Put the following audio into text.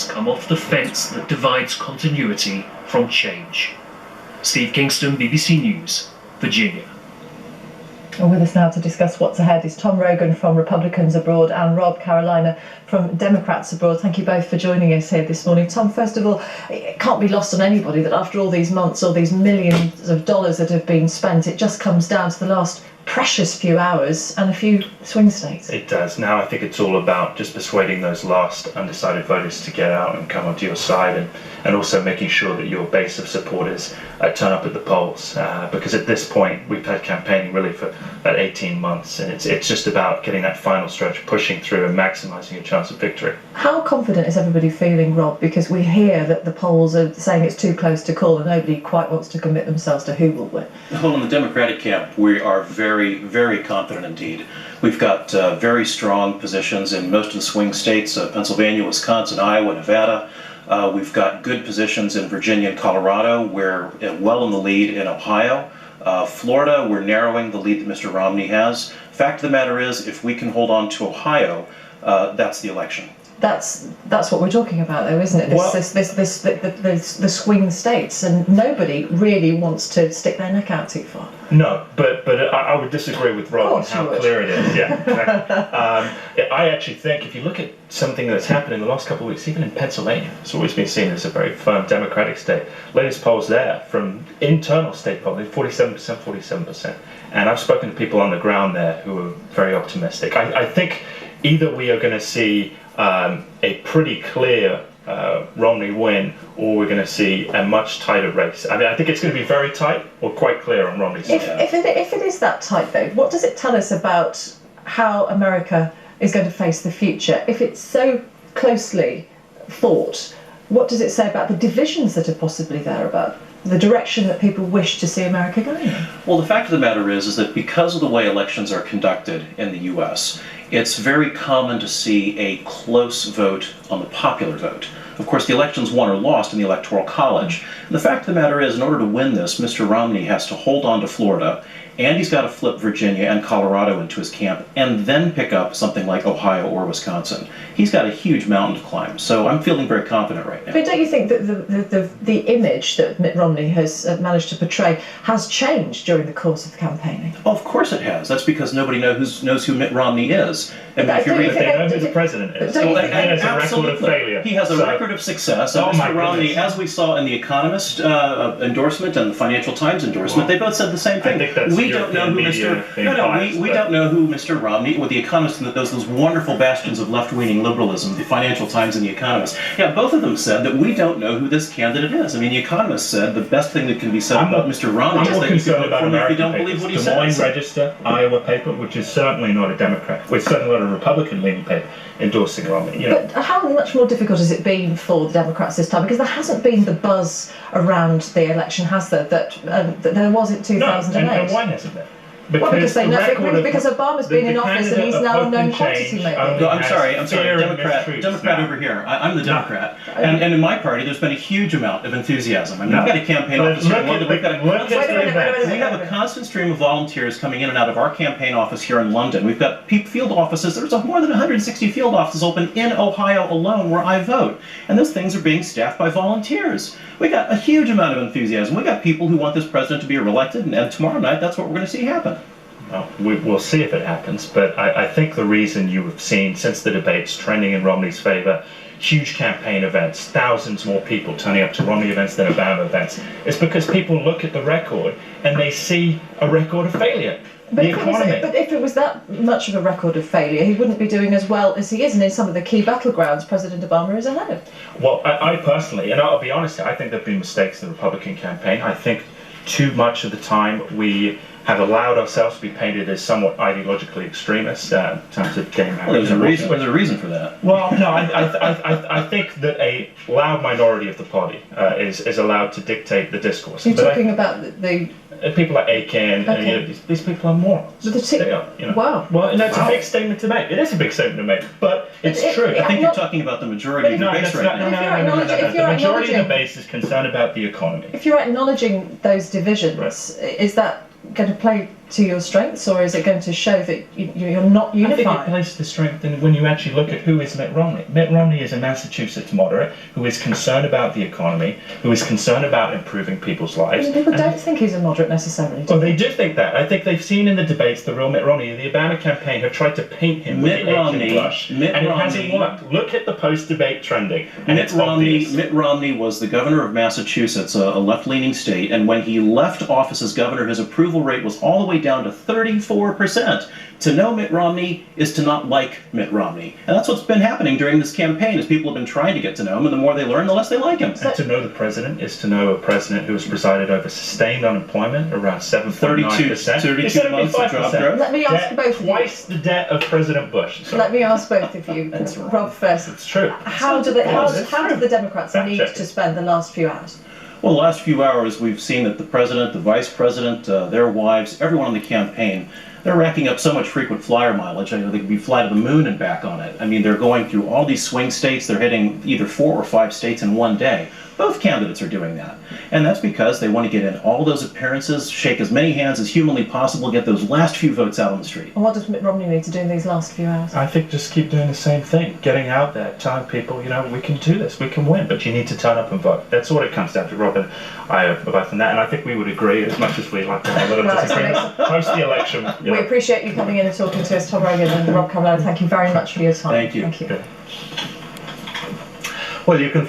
has come off the fence that divides continuity from change. Steve Kingston, BBC News, Virginia. And with us now to discuss what's ahead is Tom Rogan from Republicans Abroad and Rob Carolina from Democrats Abroad. Thank you both for joining us here this morning. Tom, first of all, it can't be lost on anybody that after all these months, all these millions of dollars that have been spent, it just comes down to the last precious few hours and a few swing states. It does. Now I think it's all about just persuading those last undecided voters to get out and come onto your side, and also making sure that your base of supporters turn up at the polls, because at this point we've had campaigning really for about 18 months, and it's just about getting that final stretch, pushing through and maximising your chance of victory. How confident is everybody feeling, Rob? Because we hear that the polls are saying it's too close to call and nobody quite wants to commit themselves to who will win. Well, in the Democratic camp, we are very, very confident indeed. We've got very strong positions in most of the swing states, Pennsylvania, Wisconsin, Iowa, Nevada. We've got good positions in Virginia and Colorado. We're well in the lead in Ohio. Florida, we're narrowing the lead that Mr. Romney has. Fact of the matter is, if we can hold on to Ohio, that's the election. That's what we're talking about, though, isn't it? The swing states, and nobody really wants to stick their neck out too far. No, but I would disagree with Rob on how clear it is. Yeah, exactly. I actually think if you look at something that's happened in the last couple of weeks, even in Pennsylvania, it's always been seen as a very firm Democratic state. Latest polls there from internal state polling, 47%. And I've spoken to people on the ground there who are very optimistic. I think either we are going to see a pretty clear Romney win, or we're going to see a much tighter race. I mean, I think it's going to be very tight or quite clear on Romney's side. If it is that tight, though, what does it tell us about how America is going to face the future? If it's so closely fought, what does it say about the divisions that are possibly there, about the direction that people wish to see America going in? Well, the fact of the matter is that because of the way elections are conducted in the U.S., it's very common to see a close vote on the popular vote. Of course, the election's won or lost in the Electoral College. And the fact of the matter is, in order to win this, Mr. Romney has to hold on to Florida, and he's got to flip Virginia and Colorado into his camp, and then pick up something like Ohio or Wisconsin. He's got a huge mountain to climb, so I'm feeling very confident right now. But don't you think that the image that Mitt Romney has managed to portray has changed during the course of the campaigning? Oh, of course it has. That's because nobody knows who Mitt Romney is. And if you read, they know who the president is. He has a record of failure. He has a record of success. And Mr. Romney, as we saw in the Economist endorsement and the Financial Times endorsement, they both said the same thing. We don't know who we don't know who Mr. Romney, or the Economist, and those wonderful bastions of left-wing liberalism, the Financial Times and the Economist. Yeah, both of them said that we don't know who this candidate is. I mean, the Economist said the best thing that can be said about Mr. Romney is that you can vote for him if you don't believe what he says. Des Moines Register, Iowa paper, which is certainly not a Democrat, it's certainly not a Republican-leaning paper, endorsing Romney. You know. But how much more difficult has it been for the Democrats this time? Because there hasn't been the buzz around the election, has there, that there was in 2008? No, and why hasn't there? Because Obama's been in office and he's now a known quantity maker. I'm sorry, Democrat over here. I'm the Democrat. And in my party, there's been a huge amount of enthusiasm. I mean, we've got a campaign office here in London. We have a constant stream of volunteers coming in and out of our campaign office here in London. We've got field offices. There's more than 160 field offices open in Ohio alone where I vote. And those things are being staffed by volunteers. We got a huge amount of enthusiasm. We got people who want this president to be reelected, and tomorrow night, that's what we're going to see happen. Well, we'll see if it happens, but I think the reason you have seen, since the debates, trending in Romney's favor, huge campaign events, thousands more people turning up to Romney events than Obama events, is because people look at the record and they see a record of failure. But if it was that much of a record of failure, he wouldn't be doing as well as he is, and in some of the key battlegrounds, President Obama is ahead of. Well, I personally, and I'll be honest, I think there have been mistakes in the Republican campaign. I think too much of the time we have allowed ourselves to be painted as somewhat ideologically extremist in terms of gay marriage. Well, there's a reason for that. Well, no, I think that a loud minority of the party is allowed to dictate the discourse. You're talking about the people like Aiken, okay. These people are morons. Wow. Well, no, it's a big statement to make. It is a big statement to make, but it's true. I think you're talking about the majority of the base right now. No. The majority of the base is concerned about the economy. If you're acknowledging those divisions, is that going to play to your strengths, or is it going to show that you're not unified? I think it plays to the strength in when you actually look at who is Mitt Romney. Mitt Romney is a Massachusetts moderate who is concerned about the economy, who is concerned about improving people's lives. People don't think he's a moderate necessarily. Well, they do think that. I think they've seen in the debates the real Mitt Romney. The Obama campaign have tried to paint him with the Asian blush, and it hasn't worked. Look at the post-debate trending, and it's obvious. Mitt Romney was the governor of Massachusetts, a left-leaning state, and when he left office as governor, his approval rate was all the way down to 34%. To know Mitt Romney is to not like Mitt Romney. And that's what's been happening during this campaign, is people have been trying to get to know him, and the more they learn, the less they like him. And to know the president is to know a president who has presided over sustained unemployment around 7.9%. 32 months of job growth. Let me ask both of you. Twice the debt of President Bush. Sorry. Let me ask both of you. Rob first. It's true. How did the Democrats need to spend the last few hours? Well, the last few hours we've seen that the president, the vice president, their wives, everyone on the campaign, they're racking up so much frequent flyer mileage. I know they could be fly to the moon and back on it. I mean, they're going through all these swing states. They're hitting either 4 or 5 states in one day. Both candidates are doing that. And that's because they want to get in all those appearances, shake as many hands as humanly possible, get those last few votes out on the street. And what does Mitt Romney need to do in these last few hours? I think just keep doing the same thing. Getting out there, telling people, we can do this, we can win, but you need to turn up and vote. That's what it comes down to, Rob and I are both on that. And I think we would agree, as much as we like to have a little disagreement, post the election. We appreciate you coming in and talking to us, Tom Rogan and Rob Carolina. Thank you very much for your time. Thank you. Thank you. Well, you can